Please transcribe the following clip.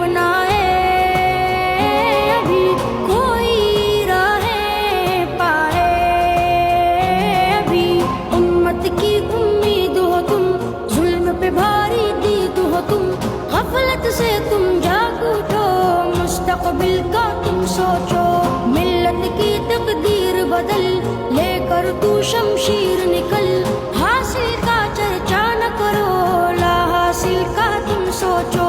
अपनाए, अभी कोई राहें पाए। अभी उम्मत की उम्मीद हो तुम, जुल्म पे भारी दीद हो तुम, गफलत से तुम जाग उठो, मुस्तकबिल का तुम सोचो। मिल्लत की तकदीर बदल, लेकर तू शमशीर निकल, हासिल का चर्चा न करो, ला हासिल का तुम सोचो।